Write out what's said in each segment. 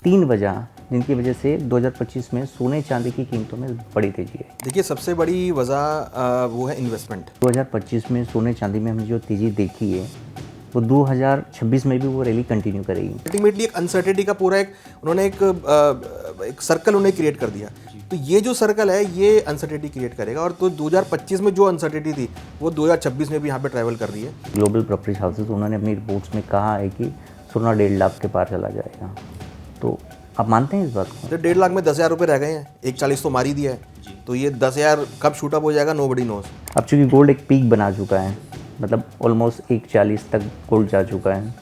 तीन वजह जिनकी वजह से 2025 में सोने चांदी की कीमतों में बड़ी तेजी है। देखिए, सबसे बड़ी वजह वो है इन्वेस्टमेंट। 2025 में सोने चांदी में हमने जो तेजी देखी है वो 2026 में भी वो रैली कंटिन्यू करेगी। अल्टीमेटली एक अनसर्टेनिटी का पूरा एक उन्होंने एक सर्कल उन्हें क्रिएट कर दिया। तो ये जो सर्कल है ये अनसर्टेनिटी क्रिएट करेगा, और तो 2025 में जो अनसर्टेनिटी थी वो 2026 में भी यहाँ पे ट्रैवल कर रही है। ग्लोबल प्रॉपर्टी हाउसेस उन्होंने अपनी रिपोर्ट्स में कहा है कि सोना 1.5 लाख के पार चला जाएगा। तो आप मानते हैं इस बात को? तो 1.5 लाख में 10,000 रुपये रह गए हैं, 1,40 तो मार ही दिया है। तो ये 10,000 कब शूट अप हो जाएगा, नोबडी नोज। अब चूँकि गोल्ड एक पीक बना चुका है, मतलब ऑलमोस्ट 140 तक गोल्ड जा चुका है,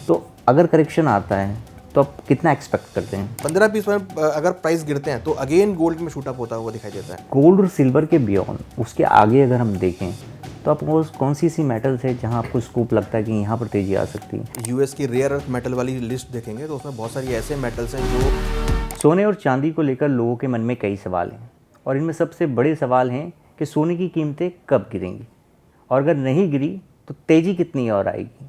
तो अगर करेक्शन आता है तो आप कितना एक्सपेक्ट करते हैं? 15-20 में अगर प्राइस गिरते हैं तो अगेन गोल्ड में शूट अप होता हुआ दिखाई देता है। गोल्ड और सिल्वर के बियॉन्ड उसके आगे अगर हम देखें तो आपको कौन सी मेटल्स है जहां आपको स्कोप लगता है कि यहाँ पर तेजी आ सकती है? यूएस की रेयर अर्थ मेटल वाली लिस्ट देखेंगे तो उसमें बहुत सारी ऐसे मेटल्स हैं जो सोने और चांदी को लेकर लोगों के मन में कई सवाल हैं, और इनमें सबसे बड़े सवाल हैं कि सोने की कीमतें कब गिरेंगी, और अगर नहीं गिरी तो तेज़ी कितनी और आएगी।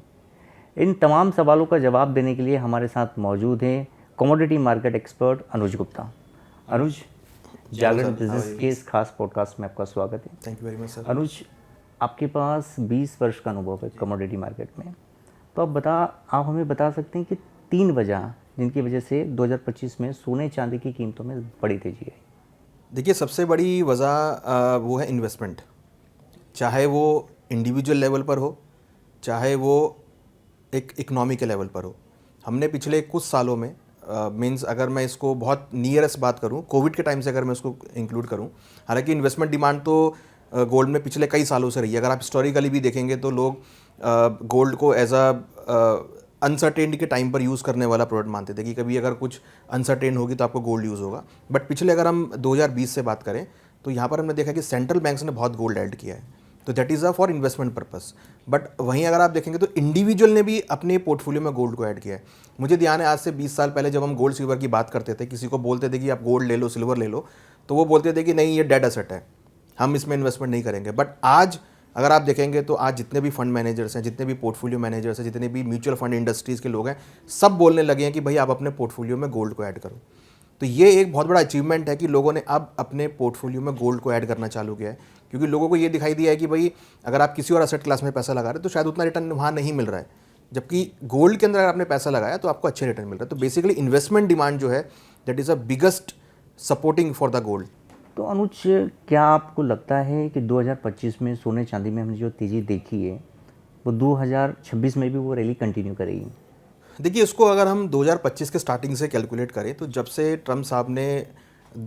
इन तमाम सवालों का जवाब देने के लिए हमारे साथ मौजूद हैं commodity market expert Anuj Gupta. Anuj, Jagran business के इस खास पॉडकास्ट में आपका स्वागत है। Thank you very much sir. Anuj, आपके पास 20 वर्ष का अनुभव है कमोडिटी मार्केट में, तो आप हमें बता सकते हैं कि तीन वजह जिनकी वजह से 2025 में सोने चांदी की कीमतों में बड़ी तेजी है। देखिए, सबसे बड़ी वजह वो है इन्वेस्टमेंट। चाहे वो इंडिविजुअल लेवल पर हो, चाहे वो एक इकोनॉमी के लेवल पर हो। हमने पिछले कुछ सालों में मीन्स अगर मैं इसको बहुत नियरेस्ट बात करूं, कोविड के टाइम से अगर मैं इसको इंक्लूड करूं, हालांकि इन्वेस्टमेंट डिमांड तो गोल्ड में पिछले कई सालों से रही है। अगर आप हिस्टोरिकली भी देखेंगे तो लोग गोल्ड को एज अनसर्टेनिटी के टाइम पर यूज़ करने वाला प्रोडक्ट मानते थे कि कभी अगर कुछ अनसर्टेन होगी तो आपको गोल्ड यूज़ होगा। बट पिछले अगर हम 2020 से बात करें तो यहाँ पर हमने देखा कि सेंट्रल बैंक्स ने बहुत गोल्ड ऐड किया है, तो that is a for investment purpose. But वहीं अगर आप देखेंगे तो इंडिविजुअल ने भी अपने पोर्टफोलियो में गोल्ड को ऐड किया है। मुझे ध्यान है आज से 20 साल पहले जब हम गोल्ड सिल्वर की बात करते थे, किसी को बोलते थे कि आप गोल्ड ले लो, सिल्वर ले लो, तो वो बोलते थे कि नहीं, ये डेड एसेट है, हम इसमें इन्वेस्टमेंट नहीं करेंगे। बट आज अगर आप देखेंगे तो आज जितने भी फंड मैनेजर्स हैं, जितने भी पोर्टफोलियो मैनेजर्स हैं, जितने भी म्यूचुअल फंड इंडस्ट्रीज़ के लोग हैं, सब बोलने लगे हैं कि भाई आप अपने पोर्टफोलियो में गोल्ड को ऐड करो। तो ये एक बहुत बड़ा अचीवमेंट है कि लोगों ने अब अपने पोर्टफोलियो में गोल्ड को ऐड करना चालू किया है, क्योंकि लोगों को ये दिखाई दिया है कि भाई अगर आप किसी और असेट क्लास में पैसा लगा रहे हैं तो शायद उतना रिटर्न वहाँ नहीं मिल रहा है, जबकि गोल्ड के अंदर अगर आपने पैसा लगाया तो आपको अच्छे रिटर्न मिल रहा है। तो बेसिकली इन्वेस्टमेंट डिमांड जो है that is a biggest supporting for the gold. तो अनुज, क्या आपको लगता है कि 2025 में सोने चांदी में हमने जो तेज़ी देखी है वो 2026 में भी वो रैली कंटिन्यू करेगी? देखिए, इसको अगर हम 2025 के स्टार्टिंग से कैलकुलेट करें तो जब से ट्रम्प साहब ने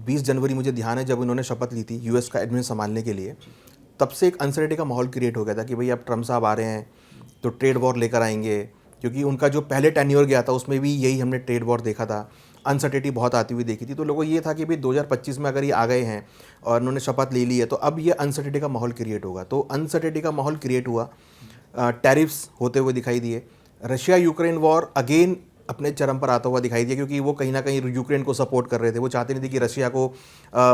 20 जनवरी, मुझे ध्यान है जब उन्होंने शपथ ली थी यूएस का एडमिन संभालने के लिए, तब से एक अनसर्टेनिटी का माहौल क्रिएट हो गया था कि भाई अब ट्रम्प साहब आ रहे हैं तो ट्रेड वॉर लेकर आएंगे, क्योंकि उनका जो पहले टेन्योर गया था उसमें भी यही हमने ट्रेड वॉर देखा था, अनसर्टेनिटी बहुत आती हुई देखी थी। तो लोगों को ये था कि भाई 2025 में अगर ये आ गए हैं और उन्होंने शपथ ले ली है तो अब ये अनसर्टेनिटी का माहौल क्रिएट होगा। तो अनसर्टेनिटी का माहौल क्रिएट हुआ, टैरिफ्स होते हुए दिखाई दिए, रशिया यूक्रेन वॉर अगेन अपने चरम पर आता हुआ दिखाई दिया, क्योंकि वो कहीं ना कहीं यूक्रेन को सपोर्ट कर रहे थे, वो चाहते नहीं थे कि रशिया को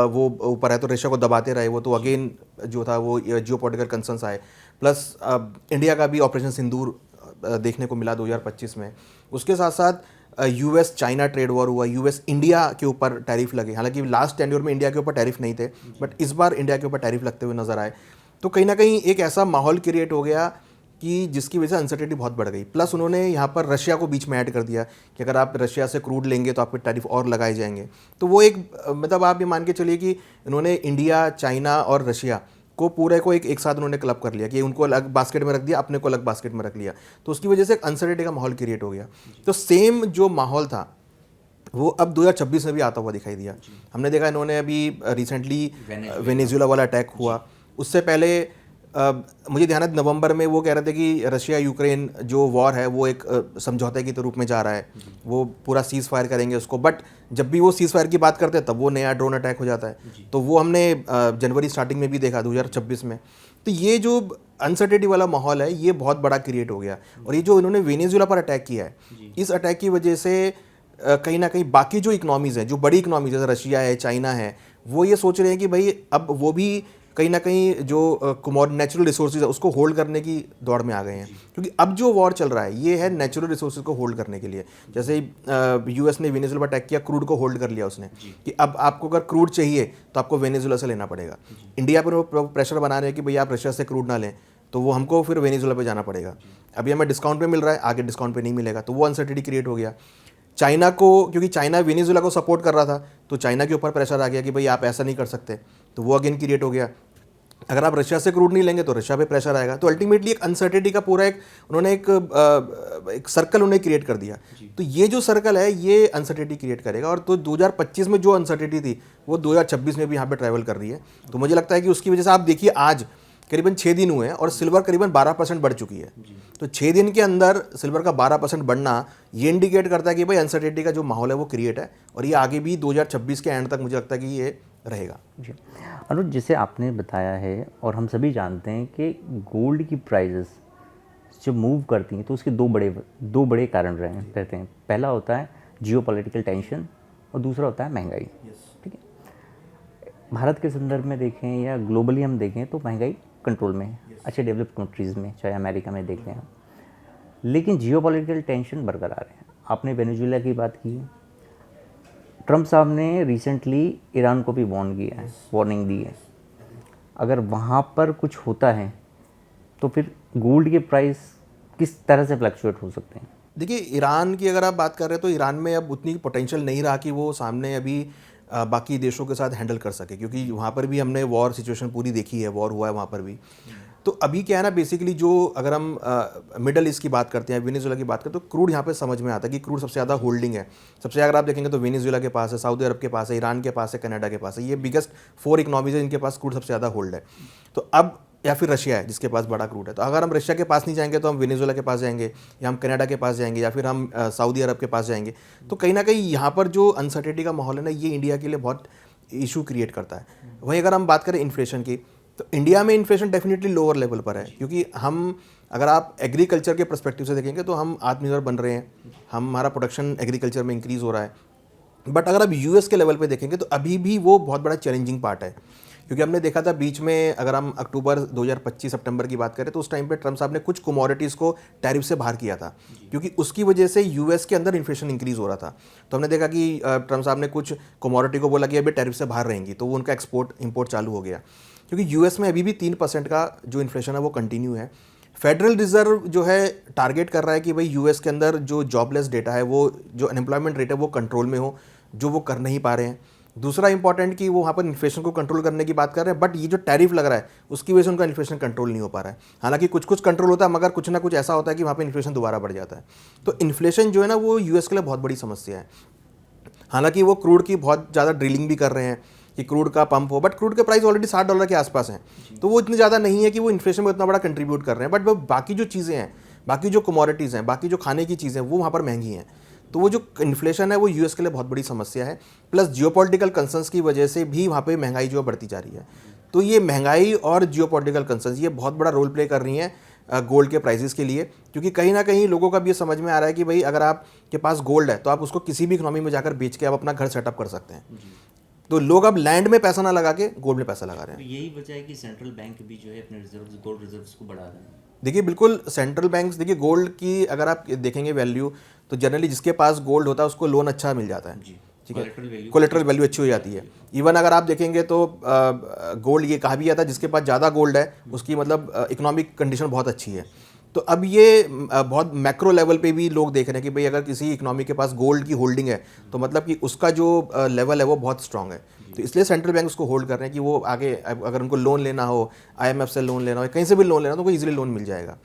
वो ऊपर है, तो रशिया को दबाते रहे वो, तो अगेन जो था वो जियो पॉलिटिकल कंसर्न्स आए। प्लस इंडिया का भी ऑपरेशन सिंदूर देखने को मिला 2025 में। उसके साथ साथ यूएस चाइना ट्रेड वॉर हुआ, यूएस इंडिया के ऊपर टैरिफ लगे, हालांकि लास्ट टेन्योर में इंडिया के ऊपर टैरिफ नहीं थे, बट इस बार इंडिया के ऊपर टैरिफ लगते हुए नजर आए। तो कहीं ना कहीं एक ऐसा माहौल क्रिएट हो गया कि जिसकी वजह से अनसर्टेनिटी बहुत बढ़ गई। प्लस उन्होंने यहाँ पर रशिया को बीच में ऐड कर दिया कि अगर आप रशिया से क्रूड लेंगे तो आपके टैरिफ और लगाए जाएंगे। तो वो एक मतलब आप ये मान के चलिए कि इन्होंने इंडिया, चाइना और रशिया को पूरे को एक साथ उन्होंने क्लब कर लिया कि उनको अलग बास्केट में रख दिया, अपने को अलग बास्केट में रख लिया। तो उसकी वजह से एक अनसर्टेनिटी का माहौल क्रिएट हो गया। तो सेम जो माहौल था वो अब 2026 में भी आता हुआ दिखाई दिया। हमने देखा इन्होंने अभी रिसेंटली वेनेजुएला वाला अटैक हुआ, उससे पहले मुझे ध्यान है नवंबर में वो कह रहे थे कि रशिया यूक्रेन जो वॉर है वो एक समझौते के रूप में जा रहा है, वो पूरा सीज़ फायर करेंगे उसको। बट जब भी वो सीज़ फायर की बात करते हैं तब वो नया ड्रोन अटैक हो जाता है। तो वो हमने जनवरी स्टार्टिंग में भी देखा 2026 में। तो ये जो अनसर्टेनिटी वाला माहौल है ये बहुत बड़ा क्रिएट हो गया। और ये जो इन्होंने वेनेजुएला पर अटैक किया है, इस अटैक की वजह से कहीं ना कहीं बाकी जो इकनॉमीज़ हैं, जो बड़ी इकनॉमीज़ जैसे रशिया है, चाइना है, वो ये सोच रहे हैं कि भाई अब वो भी कहीं ना कहीं जो नेचुरल रिसोर्सेज है उसको होल्ड करने की दौड़ में आ गए हैं, क्योंकि अब जो वॉर चल रहा है ये है नेचुरल रिसोर्सेज को होल्ड करने के लिए। जैसे यूएस ने वेनेजुएला पर अटैक किया, क्रूड को होल्ड कर लिया उसने कि अब आपको अगर क्रूड चाहिए तो आपको वेनेजुएला से लेना पड़ेगा। इंडिया पर वो प्रेशर बना रहे हैं कि भाई आप रशिया से क्रूड ना लें, तो वो हमको फिर वेनेजुएला पे जाना पड़ेगा। अभी हमें डिस्काउंट पे मिल रहा है, आगे डिस्काउंट पे नहीं मिलेगा, तो वो अनसर्टिनिटी क्रिएट हो गया। चाइना को, क्योंकि चाइना वेनेजुएला को सपोर्ट कर रहा था, तो चाइना के ऊपर प्रेशर आ गया कि भाई आप ऐसा नहीं कर सकते, तो वो अगेन क्रिएट हो गया। अगर आप रशिया से क्रूड नहीं लेंगे तो रशिया पे प्रेशर आएगा। तो अल्टीमेटली एक अनसर्टिनिटी का पूरा उन्होंने एक सर्कल उन्हें क्रिएट कर दिया। तो ये जो सर्कल है ये अनसर्टिनिटी क्रिएट करेगा, और तो 2025 में जो अनसर्टिनिटी थी वो 2026 में भी यहाँ पे ट्रैवल कर रही है। तो मुझे लगता है कि उसकी वजह से आप देखिए आज करीबन 6 दिन हुए हैं और सिल्वर करीबन 12% बढ़ चुकी है। तो 6 दिन के अंदर सिल्वर का 12% बढ़ना ये इंडिकेट करता है कि भाई अनसर्टिनिटी का जो माहौल है वो क्रिएट है, और ये आगे भी 2026 के एंड तक मुझे लगता है कि ये रहेगा। जी अनुज, जैसे आपने बताया है और हम सभी जानते हैं कि गोल्ड की प्राइजेस जब मूव करती हैं तो उसके दो बड़े कारण रहते हैं। पहला होता है जियोपॉलिटिकल टेंशन और दूसरा होता है महंगाई। ठीक है, भारत के संदर्भ में देखें या ग्लोबली हम देखें तो महंगाई कंट्रोल में है, अच्छे डेवलप्ड कंट्रीज़ में, चाहे अमेरिका में देख लें हम, लेकिन जियोपॉलिटिकल टेंशन बरकरार है। आपने वेनेजुएला की बात की, ट्रम्प साहब ने रिसेंटली ईरान को भी वार्निंग दी है। अगर वहाँ पर कुछ होता है तो फिर गोल्ड के प्राइस किस तरह से फ्लक्चुएट हो सकते हैं? देखिए, ईरान की अगर आप बात कर रहे हैं तो ईरान में अब उतनी पोटेंशियल नहीं रहा कि वो सामने अभी बाकी देशों के साथ हैंडल कर सके, क्योंकि वहाँ पर भी हमने वॉर सिचुएशन पूरी देखी है, वॉर हुआ है वहाँ पर भी। तो अभी क्या है ना, बेसिकली जो अगर हम मिडल ईस्ट की बात करते हैं, वेनेजुएला की बात करते हैं, तो क्रूड यहाँ पे समझ में आता है कि क्रूड सबसे ज़्यादा होल्डिंग है। सबसे अगर आप देखेंगे तो वेनेजुएला के पास है, सऊदी अरब के पास है, ईरान के पास है, कनाडा के पास है। ये बिगेस्ट 4 इकनॉमीज है जिनके पास क्रूड सबसे ज़्यादा होल्ड है। तो अब या फिर रशिया है जिसके पास बड़ा क्रूड है। तो अगर हम रशिया के पास नहीं जाएंगे तो हम वेनेजुएला के पास जाएंगे, या हम कनाडा के पास जाएंगे, या फिर हम सऊदी अरब के पास जाएंगे। तो कहीं ना कहीं यहाँ पर जो अनसर्टेनिटी का माहौल है ना, ये इंडिया के लिए बहुत इशू क्रिएट करता है। वहीं अगर हम बात करें इन्फ्लेशन की, तो इंडिया में इन्फ्लेशन डेफिनेटली लोअर लेवल पर है, क्योंकि हम अगर आप एग्रीकल्चर के पर्सपेक्टिव से देखेंगे तो हम आत्मनिर्भर बन रहे हैं, हमारा प्रोडक्शन एग्रीकल्चर में इंक्रीज़ हो रहा है। बट अगर आप यूएस के लेवल पे देखेंगे तो अभी भी वो बहुत बड़ा चैलेंजिंग पार्ट है, क्योंकि हमने देखा था बीच में, अगर हम अक्टूबर 2025 सितंबर की बात करें तो उस टाइम पे ट्रम्प साहब ने कुछ कमोडिटीज़ को टैरिफ से बाहर किया था, क्योंकि उसकी वजह से यूएस के अंदर इन्फ्लेशन इंक्रीज़ हो रहा था। तो हमने देखा कि ट्रम्प साहब ने कुछ कमोडिटी को बोला कि अभी टैरिफ से बाहर रहेंगी, तो वो उनका एक्सपोर्ट इंपोर्ट चालू हो गया, क्योंकि यूएस में अभी भी 3% का जो इन्फ्लेशन है वो कंटिन्यू है। फेडरल रिजर्व जो है टारगेट कर रहा है कि भाई यूएस के अंदर जो जॉबलेस डेटा है, वो जो अनएम्प्लॉयमेंट रेट है वो कंट्रोल में हो, जो वो कर नहीं पा रहे हैं। दूसरा इंपॉर्टेंट कि वो वहाँ पर इन्फ्लेशन को कंट्रोल करने की बात कर रहे हैं, बट ये जो टैरिफ लग रहा है उसकी वजह से उनका इन्फ्लेशन कंट्रोल नहीं हो पा रहा है। हालांकि कुछ कुछ कंट्रोल होता है, मगर कुछ ना कुछ ऐसा होता है कि वहाँ पर इन्फ्लेशन दोबारा बढ़ जाता है। तो इन्फ्लेशन जो है ना वो यूएस के लिए बहुत बड़ी समस्या है। हालांकि वो क्रूड की बहुत ज़्यादा ड्रिलिंग भी कर रहे हैं कि क्रूड का पंप हो, बट क्रूड के प्राइस ऑलरेडी $60 के आसपास हैं, तो वो इतने ज़्यादा नहीं है कि वो इन्फ्लेशन में इतना बड़ा कंट्रीब्यूट कर रहे हैं। बट वो बाकी जो चीज़ें हैं, बाकी जो कमोडिटीज़ हैं, बाकी जो खाने की चीज़ें हैं, वो वहाँ पर महंगी हैं। तो वो जो इन्फ्लेशन है वो यूएस के लिए बहुत बड़ी समस्या है। प्लस जियोपॉलिटिकल कंसर्न्स की वजह से भी वहाँ पे महंगाई जो बढ़ती जा रही है। तो ये महंगाई और जियोपॉलिटिकल कंसर्न्स ये बहुत बड़ा रोल प्ले कर रही हैं गोल्ड के प्राइसेस के लिए, क्योंकि कहीं ना कहीं लोगों का भी ये समझ में आ रहा है कि भाई अगर आपके पास गोल्ड है तो आप उसको किसी भी इकोनॉमी में जाकर बेच के आप अपना घर सेटअप कर सकते हैं। तो लोग अब लैंड में पैसा ना लगा के गोल्ड में पैसा लगा रहे हैं। तो यही वजह है कि सेंट्रल बैंक भी जो है अपने रिजर्व्स, गोल्ड रिजर्व्स को बढ़ा रहे हैं। देखिए, बिल्कुल सेंट्रल बैंक्स, देखिए गोल्ड की अगर आप देखेंगे वैल्यू, तो जनरली जिसके पास गोल्ड होता है उसको लोन अच्छा मिल जाता है, ठीक है, कोलेटरल वैल्यू अच्छी हो जाती है। इवन अगर आप देखेंगे तो गोल्ड, ये कहा भी जाता है जिसके पास ज़्यादा गोल्ड है उसकी मतलब इकोनॉमिक कंडीशन बहुत अच्छी है। तो अब ये बहुत मैक्रो लेवल पे भी लोग देख रहे हैं कि भाई अगर किसी इकोनॉमी के पास गोल्ड की होल्डिंग है तो मतलब कि उसका जो लेवल है वो बहुत स्ट्रांग है। तो इसलिए सेंट्रल बैंक उसको होल्ड कर रहे हैं कि वो आगे अगर उनको लोन लेना हो, आईएमएफ से लोन लेना हो, कहीं से भी लोन लेना हो तो उनको ईजिली लोन मिल जाएगा।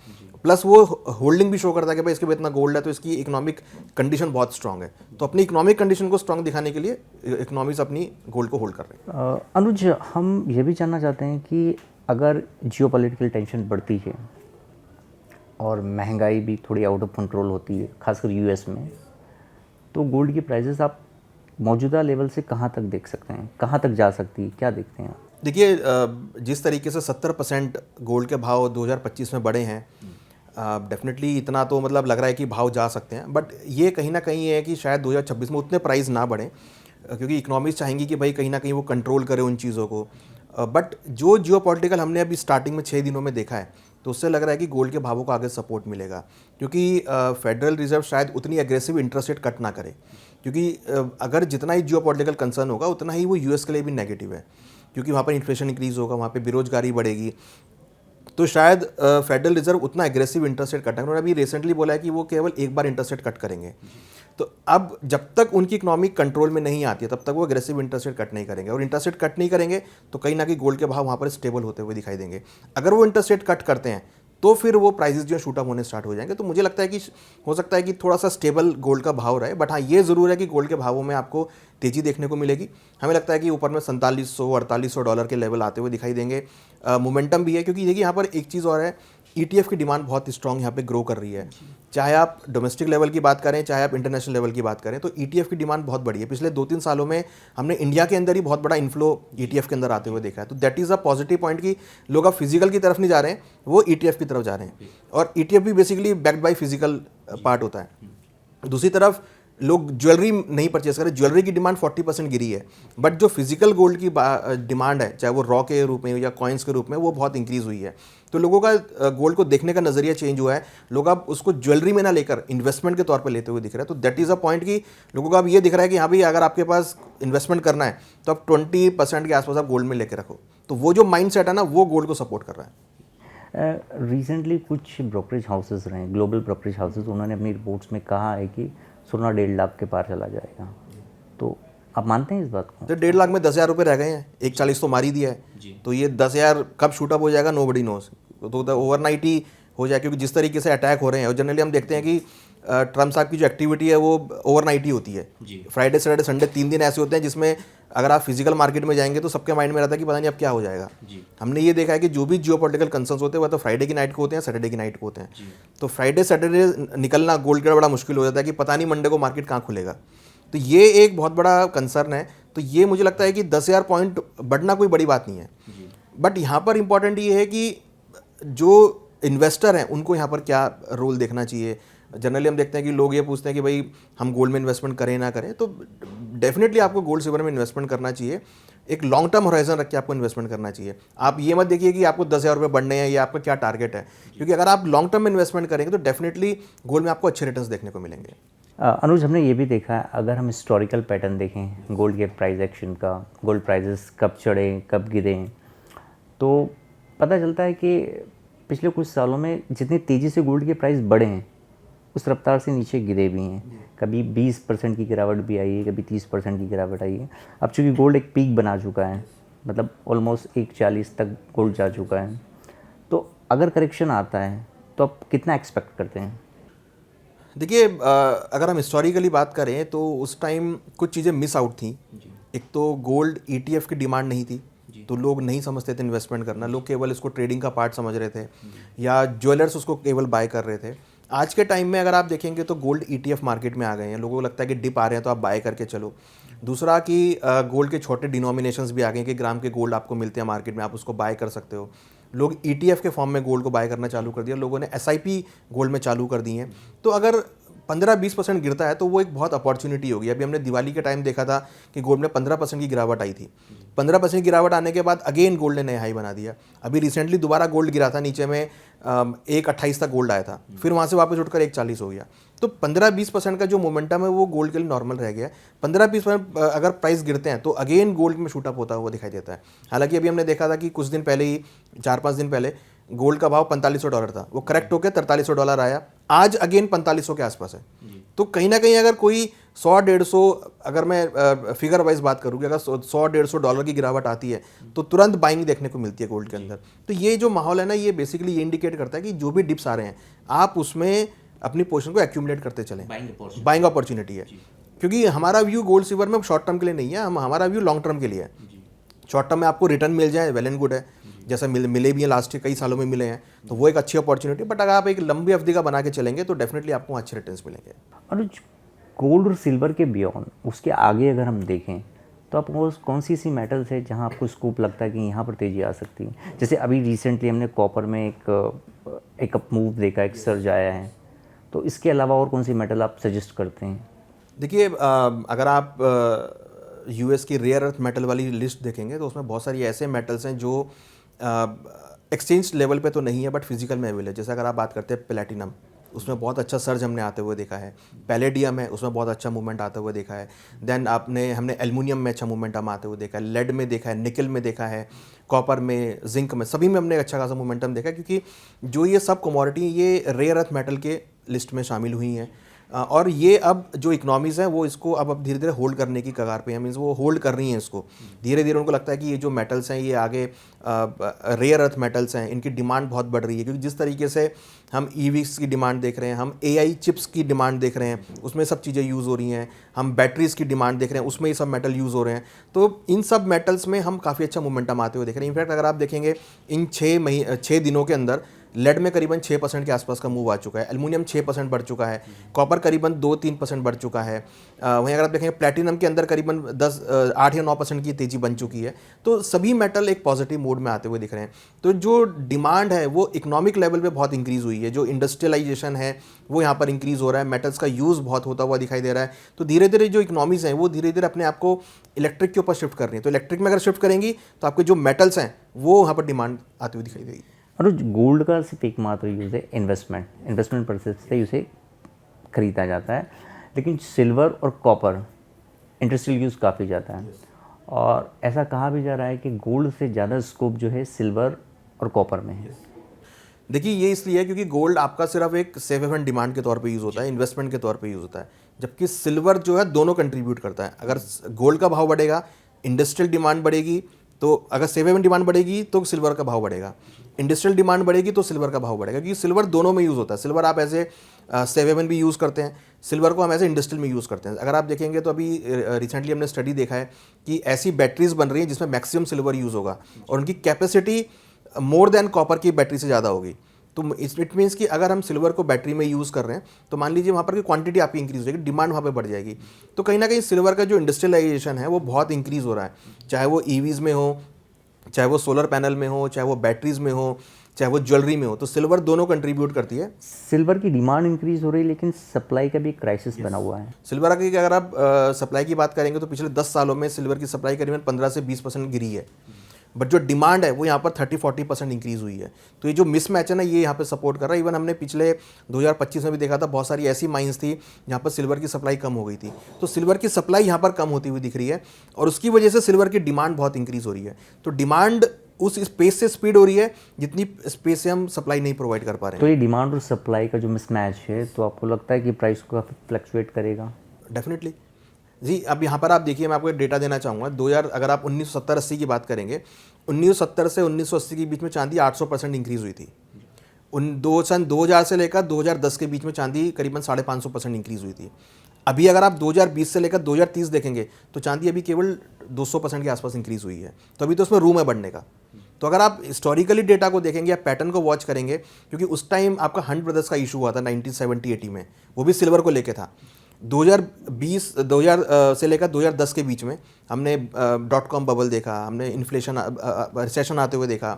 प्लस वो होल्डिंग भी शो करता है कि भाई इसके पास इतना गोल्ड है तो इसकी इकोनॉमिक कंडीशन बहुत स्ट्रांग है। तो अपनी इकोनॉमिक कंडीशन को स्ट्रांग दिखाने के लिए इकोनॉमीज अपनी गोल्ड को होल्ड कर रहे हैं। अनुज, हम ये भी जानना चाहते हैं कि अगर जियोपॉलिटिकल टेंशन बढ़ती है और महंगाई भी थोड़ी आउट ऑफ कंट्रोल होती है, खासकर यूएस में, तो गोल्ड की प्राइसेस आप मौजूदा लेवल से कहाँ तक देख सकते हैं, कहाँ तक जा सकती है, क्या देखते हैं आप? देखिए, जिस तरीके से 70% गोल्ड के भाव 2025 में बढ़े हैं, डेफिनेटली इतना तो मतलब लग रहा है कि भाव जा सकते हैं। बट ये कहीं ना कहीं है कि शायद 2026 में उतने प्राइस ना बढ़ें, क्योंकि इकोनॉमीज चाहेंगी कि भाई कहीं ना कहीं वो कंट्रोल करे उन चीज़ों को। बट जो जियोपॉलिटिकल हमने अभी स्टार्टिंग में 6 दिनों में देखा है, तो उससे लग रहा है कि गोल्ड के भावों को आगे सपोर्ट मिलेगा, क्योंकि फेडरल रिजर्व शायद उतनी एग्रेसिव इंटरेस्ट रेट कट ना करे, क्योंकि अगर जितना ही जियोपॉलिटिकल कंसर्न होगा उतना ही वो यूएस के लिए भी नेगेटिव है, क्योंकि वहाँ पर इन्फ्लेशन इंक्रीज होगा, वहाँ पे बेरोजगारी बढ़ेगी, तो शायद फेडरल रिजर्व उतना एग्रेसिव इंटरेस्ट रेट कट करें। उन्होंने अभी रिसेंटली बोला है कि वो केवल एक बार इंटरेस्ट रेट कट करेंगे। तो अब जब तक उनकी इकोनॉमी कंट्रोल में नहीं आती है तब तक वो एग्रेसिव इंटरेस्ट रेट कट नहीं करेंगे, और इंटरेस्ट रेट कट नहीं करेंगे तो कहीं ना कहीं गोल्ड के भाव वहाँ पर स्टेबल होते हुए दिखाई देंगे। अगर वो इंटरेस्ट रेट कट करते हैं तो फिर वो प्राइसेस जो शूट अप होने स्टार्ट हो जाएंगे। तो मुझे लगता है कि हो सकता है कि थोड़ा सा स्टेबल गोल्ड का भाव रहे, बट हाँ ये ज़रूर है कि गोल्ड के भावों में आपको तेज़ी देखने को मिलेगी। हमें लगता है कि ऊपर में 4700-4800 डॉलर के लेवल आते हुए दिखाई देंगे। मोमेंटम भी है, क्योंकि देखिए यहाँ पर एक चीज़ और है, ETF की डिमांड बहुत स्ट्रॉन्ग यहाँ पे ग्रो कर रही है। चाहे आप डोमेस्टिक लेवल की बात करें, चाहे आप इंटरनेशनल लेवल की बात करें, तो ETF की डिमांड बहुत बढ़ी है। पिछले 2-3 सालों में हमने इंडिया के अंदर ही बहुत बड़ा इन्फ्लो ETF के अंदर आते हुए देखा है। तो that is a positive point कि लोग अब फिजिकल की तरफ नहीं जा रहे हैं, वो ETF की तरफ जा रहे हैं, और ETF भी basically backed by physical part होता है। दूसरी तरफ लोग ज्वेलरी नहीं परचेस करें, ज्वेलरी की डिमांड 40% गिरी है, बट जो फिजिकल गोल्ड की डिमांड है, चाहे वो रॉ के रूप में या कॉइन्स के रूप में, वो बहुत इंक्रीज़ हुई है। तो लोगों का गोल्ड को देखने का नज़रिया चेंज हुआ है। लोग अब उसको ज्वेलरी में ना लेकर इन्वेस्टमेंट के तौर पर लेते हुए दिख रहा है। तो दैट इज़ अ पॉइंट कि लोगों को अब ये दिख रहा है कि हाँ भाई, अगर आपके पास इन्वेस्टमेंट करना है तो अब 20% के आसपास आप गोल्ड में लेकर रखो। तो वो जो माइंड सेट है ना, वो गोल्ड को सपोर्ट कर रहा है। रिसेंटली कुछ ब्रोकरेज हाउसेस रहे, ग्लोबल ब्रोकरेज हाउसेस, उन्होंने अपनी रिपोर्ट्स में कहा है कि सोना 1.5 लाख के पार चला जाएगा। तो आप मानते हैं इस बात को? तो 1.5 लाख में 10,000 रुपये रह गए हैं, 140 तो मार ही दिया है। तो ये 10,000 कब शूटअप हो जाएगा, नोबडी नोस। तो ओवरनाइट ही हो जाए, क्योंकि जिस तरीके से अटैक हो रहे हैं, और जनरली हम देखते हैं कि ट्रम्प साहब की जो एक्टिविटी है वो ओवरनाइट ही होती है। फ्राइडे सैटरडे संडे 3 दिन ऐसे होते हैं जिसमें अगर आप फिजिकल मार्केट में जाएंगे तो सबके माइंड में रहता है कि पता नहीं अब क्या हो जाएगा। हमने ये देखा है कि जो भी जियोपॉलिटिकल कंसर्न्स होते हैं वह तो फ्राइडे की नाइट को होते हैं, सैटरडे की नाइट को होते हैं। तो फ्राइडे सैटरडे निकलना गोल्ड का बड़ा मुश्किल हो जाता है कि पता नहीं मंडे को मार्केट कहाँ खुलेगा। तो ये एक बहुत बड़ा कंसर्न है। तो ये मुझे लगता है कि 10,000 पॉइंट बढ़ना कोई बड़ी बात नहीं है, बट यहाँ पर इंपॉर्टेंट ये है कि जो इन्वेस्टर हैं उनको यहाँ पर क्या रोल देखना चाहिए। जनरली हम देखते हैं कि लोग ये पूछते हैं कि भाई हम गोल्ड में इन्वेस्टमेंट करें ना करें, तो डेफिनेटली आपको गोल्ड सिल्वर में इन्वेस्टमेंट करना चाहिए। एक लॉन्ग टर्म होराइजन रख के आपको इन्वेस्टमेंट करना चाहिए। आप ये मत देखिए कि आपको 10,000 रुपये बढ़ने हैं या आपका क्या टारगेट है, क्योंकि अगर आप लॉन्ग टर्म में इन्वेस्टमेंट करेंगे तो डेफिनेटली गोल्ड में आपको अच्छे रिटर्न्स देखने को मिलेंगे। अनुज, हमने ये भी देखा है, अगर हम हिस्टोरिकल पैटर्न देखें गोल्ड के प्राइस एक्शन का, गोल्ड प्राइजेस कब चढ़े कब गिरे, तो पता चलता है कि पिछले कुछ सालों में जितनी तेज़ी से गोल्ड के प्राइस बढ़े हैं उस रफ्तार से नीचे गिरे भी हैं। कभी 20% की गिरावट भी आई है, कभी 30% की गिरावट आई है। अब चूँकि गोल्ड एक पीक बना चुका है, मतलब ऑलमोस्ट 140 तक गोल्ड जा चुका है, तो अगर करेक्शन आता है तो आप कितना एक्सपेक्ट करते हैं? देखिए, अगर हम हिस्टोरिकली बात करें तो उस टाइम कुछ चीज़ें मिस आउट थी। एक तो गोल्ड ETF की डिमांड नहीं थी, तो लोग नहीं समझते थे इन्वेस्टमेंट करना, लोग केवल इसको ट्रेडिंग का पार्ट समझ रहे थे, या ज्वेलर्स उसको केवल बाय कर रहे थे। आज के टाइम में अगर आप देखेंगे तो गोल्ड ETF मार्केट में आ गए हैं। लोगों को लगता है कि डिप आ रहे हैं तो आप बाय करके चलो। दूसरा कि गोल्ड के छोटे डिनोमिनेशंस भी आ गए हैं कि ग्राम के गोल्ड आपको मिलते हैं मार्केट में, आप उसको बाय कर सकते हो। लोग ETF के फॉर्म में गोल्ड को बाय करना चालू कर दिया, लोगों ने SIP गोल्ड में चालू कर दी हैं। तो अगर 15-20% गिरता है तो वो एक बहुत अपॉर्चुनिटी होगी। अभी हमने दिवाली के टाइम देखा था कि गोल्ड में 15% की गिरावट आई थी। 15% गिरावट आने के बाद अगेन गोल्ड ने नया हाई बना दिया। अभी रिसेंटली दोबारा गोल्ड गिरा था नीचे में, 1.28 तक गोल्ड आया था, फिर वहाँ से वापस उठकर 1.40 हो गया। तो 15-20% का जो मोमेंटम है वो गोल्ड के लिए नॉर्मल रह गया है। 15-20% अगर प्राइस गिरते हैं तो अगेन गोल्ड में शूटअप होता हुआ दिखाई देता है। हालांकि अभी हमने देखा था कि कुछ दिन पहले ही, 4-5 दिन पहले, गोल्ड का भाव $4500 था, वो करेक्ट होकर $4300 आया, आज अगेन 4500 के आसपास है। तो कहीं ना कहीं अगर कोई 100-150, अगर मैं फिगर वाइज बात करूँ कि अगर $100-150 की गिरावट आती है तो तुरंत बाइंग देखने को मिलती है गोल्ड के अंदर। तो ये जो माहौल है ना, ये बेसिकली ये इंडिकेट करता है कि जो भी डिप्स आ रहे हैं आप उसमें अपनी पोजीशन को एक्यूमुलेट करते चलें। बाइंग अपॉर्चुनिटी है, क्योंकि हमारा व्यू गोल्ड सिल्वर में शॉर्ट टर्म के लिए नहीं है, हमारा व्यू लॉन्ग टर्म के लिए है। शॉर्ट टर्म में आपको रिटर्न मिल जाए, वेल एंड गुड है, जैसा मिले भी हैं, लास्ट कई सालों में मिले हैं, तो वो एक अच्छी अपॉर्चुनिटी। बट अगर आप एक लंबी अवधि का बना के चलेंगे तो डेफिनेटली आपको अच्छे रिटर्न्स मिलेंगे। और गोल्ड और सिल्वर के बियॉन्ड, उसके आगे अगर हम देखें तो आप वो कौन सी मेटल्स है जहां आपको स्कोप लगता है कि यहाँ पर तेज़ी आ सकती है? जैसे अभी रिसेंटली हमने कॉपर में एक अप मूव देखा, एक सर्ज आया है, तो इसके अलावा और कौन सी मेटल आप सजेस्ट करते हैं? देखिए, अगर आप यूएस की रेयर अर्थ मेटल वाली लिस्ट देखेंगे तो उसमें बहुत सारी ऐसे मेटल्स हैं जो एक्सचेंज लेवल पे तो नहीं है बट फिजिकल में अवेलेबल है। जैसे अगर आप बात करते हैं प्लेटिनम, उसमें बहुत अच्छा सर्ज हमने आते हुए देखा है। पैलेडियम है, उसमें बहुत अच्छा मूवमेंट आते हुए देखा है। देन हमने एल्युमिनियम में अच्छा मूवमेंट हम आते हुए देखा है, लेड में देखा है, निकल में देखा है, कॉपर में, जिंक में, सभी में हमने अच्छा खासा मोमेंटम देखा है, क्योंकि जो ये सब कमोडिटी ये रेयर अर्थ मेटल के लिस्ट में शामिल हुई हैं। और ये अब जो इकोनॉमीज़ हैं वो इसको अब धीरे धीरे होल्ड करने की कगार पे हैं, मीन्स वो होल्ड कर रही हैं इसको धीरे धीरे। उनको लगता है कि ये जो मेटल्स हैं ये आगे रेयर अर्थ मेटल्स हैं, इनकी डिमांड बहुत बढ़ रही है, क्योंकि जिस तरीके से हम ईवीज़ की डिमांड देख रहे हैं, हम एआई चिप्स की डिमांड देख रहे हैं, उसमें सब चीज़ें यूज़ हो रही हैं, हम बैटरीज़ की डिमांड देख रहे हैं, उसमें ये सब मेटल यूज़ हो रहे हैं। तो इन सब मेटल्स में हम काफ़ी अच्छा मोमेंटम आते हुए देख रहे हैं। इनफैक्ट अगर आप देखेंगे इन 6 दिनों के अंदर लेड में करीबन 6% के आसपास का मूव आ चुका है, एल्युमिनियम 6% बढ़ चुका है, कॉपर करीबन 2-3% बढ़ चुका है। वहीं अगर आप देखेंगे प्लैटिनम के अंदर करीबन 8 या 9% की तेज़ी बन चुकी है। तो सभी मेटल एक पॉजिटिव मोड में आते हुए दिख रहे हैं। तो जो डिमांड है वो इकोनॉमिक लेवल पे बहुत इंक्रीज़ हुई है, जो इंडस्ट्रियलाइजेशन है वो यहाँ पर इंक्रीज़ हो रहा है, मेटल्स का यूज़ बहुत होता हुआ दिखाई दे रहा है। तो धीरे धीरे जो इकोनॉमीज़ हैं वो धीरे धीरे अपने आप को इलेक्ट्रिक के ऊपर शिफ्ट कर रही है। तो इलेक्ट्रिक में अगर शिफ्ट करेंगी तो आपके जो मेटल्स हैं वो वहाँ पर डिमांड आती हुई दिखाई देगी। और गोल्ड का सिर्फ एकमात्र यूज़ है इन्वेस्टमेंट पर्पज से उसे खरीदा जाता है, लेकिन सिल्वर और कॉपर इंडस्ट्रियल यूज़ काफ़ी ज़्यादा है। और ऐसा कहा भी जा रहा है कि गोल्ड से ज़्यादा स्कोप जो है सिल्वर और कॉपर में है। देखिए ये इसलिए है क्योंकि गोल्ड आपका सिर्फ एक सेफ हेवन डिमांड के तौर पे यूज़ होता है, इन्वेस्टमेंट के तौर पे यूज़ होता है, जबकि सिल्वर जो है दोनों कंट्रीब्यूट करता है। अगर गोल्ड का भाव बढ़ेगा, इंडस्ट्रियल डिमांड बढ़ेगी, तो अगर सेफ हेवन डिमांड बढ़ेगी तो सिल्वर का भाव बढ़ेगा, इंडस्ट्रियल डिमांड बढ़ेगी तो सिल्वर का भाव बढ़ेगा, क्योंकि सिल्वर दोनों में यूज़ होता है। सिल्वर आप ऐसे सेफ हेवन भी यूज़ करते हैं, सिल्वर को हम ऐसे इंडस्ट्रियल में यूज़ करते हैं। अगर आप देखेंगे तो अभी रिसेंटली हमने स्टडी देखा है कि ऐसी बैटरीज बन रही हैं जिसमें मैक्सिमम सिल्वर यूज़ होगा और उनकी कैपेसिटी मोर देन कॉपर की बैटरी से ज़्यादा होगी। तो इट मीन्स कि अगर हम सिल्वर को बैटरी में यूज़ कर रहे हैं तो मान लीजिए वहाँ पर की क्वांटिटी आपकी इंक्रीज़ हो जाएगी, डिमांड वहाँ पे बढ़ जाएगी। तो कहीं ना कहीं सिल्वर का जो इंडस्ट्रियलाइजेशन है वो बहुत इंक्रीज़ हो रहा है, चाहे वो ईवीज़ में हो, चाहे वो सोलर पैनल में हो, चाहे वो बैटरीज में हो, चाहे वो ज्वेलरी में हो। तो सिल्वर दोनों कंट्रीब्यूट करती है। सिल्वर की डिमांड इंक्रीज़ हो रही है, लेकिन सप्लाई का भी क्राइसिस बना हुआ है। सिल्वर की अगर आप सप्लाई की बात करेंगे तो पिछले 10 सालों में सिल्वर की सप्लाई करीबन 15 से 20% गिरी है, बट जो डिमांड है वो यहाँ पर 30-40% इंक्रीज़ हुई है। तो ये जो मिसमैच है ना ये यहाँ पे सपोर्ट कर रहा है। इवन हमने पिछले 2025 में भी देखा था, बहुत सारी ऐसी माइंस थी जहाँ पर सिल्वर की सप्लाई कम हो गई थी। तो सिल्वर की सप्लाई यहाँ पर कम होती हुई दिख रही है और उसकी वजह से सिल्वर की डिमांड बहुत इंक्रीज़ हो रही है। तो डिमांड उस स्पेस से स्पीड हो रही है जितनी स्पेस से हम सप्लाई नहीं प्रोवाइड कर पा रहे हैं। तो ये डिमांड और सप्लाई का जो मिसमैच है, तो आपको लगता है कि प्राइस को काफ़ी फ्लक्चुएट करेगा? डेफिनेटली जी। अब यहाँ पर आप देखिए, मैं आपको एक डेटा देना चाहूँगा। 2000 अगर आप 1970-80 की बात करेंगे, 1970 से 1980 के बीच में चांदी 800% इंक्रीज़ हुई थी। सन 2000 से लेकर 2010 के बीच में चांदी करीबन 550% इंक्रीज़ हुई थी। अभी अगर आप 2020 से लेकर 2030 देखेंगे तो चांदी अभी केवल 200% के आसपास इंक्रीज़ हुई है। तो अभी तो उसमें रूम है बढ़ने का। तो अगर आप हिस्टोरिकली डेटा को देखेंगे या पैटर्न को वॉच करेंगे, क्योंकि उस टाइम आपका हंट ब्रदर्स का इशू हुआ था 1970-80 में, वो भी सिल्वर को लेके था। 2000 से लेकर 2010 के बीच में हमने .com बबल देखा, हमने इन्फ्लेशन रिसेशन आते हुए देखा,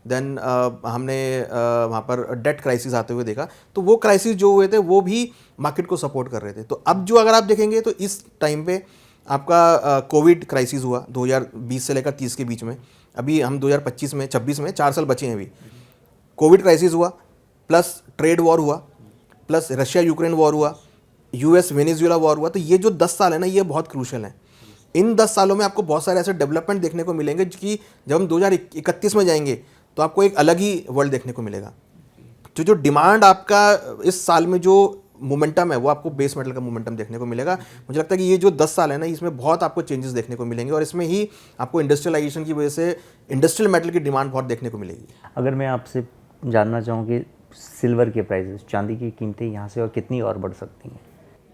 देन हमने वहाँ पर डेट क्राइसिस आते हुए देखा। तो वो क्राइसिस जो हुए थे वो भी मार्केट को सपोर्ट कर रहे थे। तो अब जो अगर आप देखेंगे तो इस टाइम पे आपका कोविड क्राइसिस हुआ 2020 से लेकर 30 के बीच में। अभी हम 2025 में 26 में 4 साल बचे हैं अभी। कोविड क्राइसिस हुआ, प्लस ट्रेड वॉर हुआ, प्लस रशिया यूक्रेन वॉर हुआ, यूएस वेनेजुएला वॉर हुआ। तो ये जो 10 साल है ना ये बहुत क्रूशल हैं। इन 10 सालों में आपको बहुत सारे ऐसे डेवलपमेंट देखने को मिलेंगे कि जब हम 2031 में जाएंगे तो आपको एक अलग ही वर्ल्ड देखने को मिलेगा। तो जो डिमांड आपका इस साल में जो मोमेंटम है वो आपको बेस मेटल का मोमेंटम देखने को मिलेगा। मुझे लगता है कि ये जो 10 साल है ना इसमें बहुत आपको चेंजेस देखने को मिलेंगे और इसमें ही आपको इंडस्ट्रियलाइजेशन की वजह से इंडस्ट्रियल मेटल की डिमांड बहुत देखने को मिलेगी। अगर मैं आपसे जानना चाहूँ कि सिल्वर के प्राइसेस, चांदी की कीमतें यहाँ से और कितनी और बढ़ सकती हैं?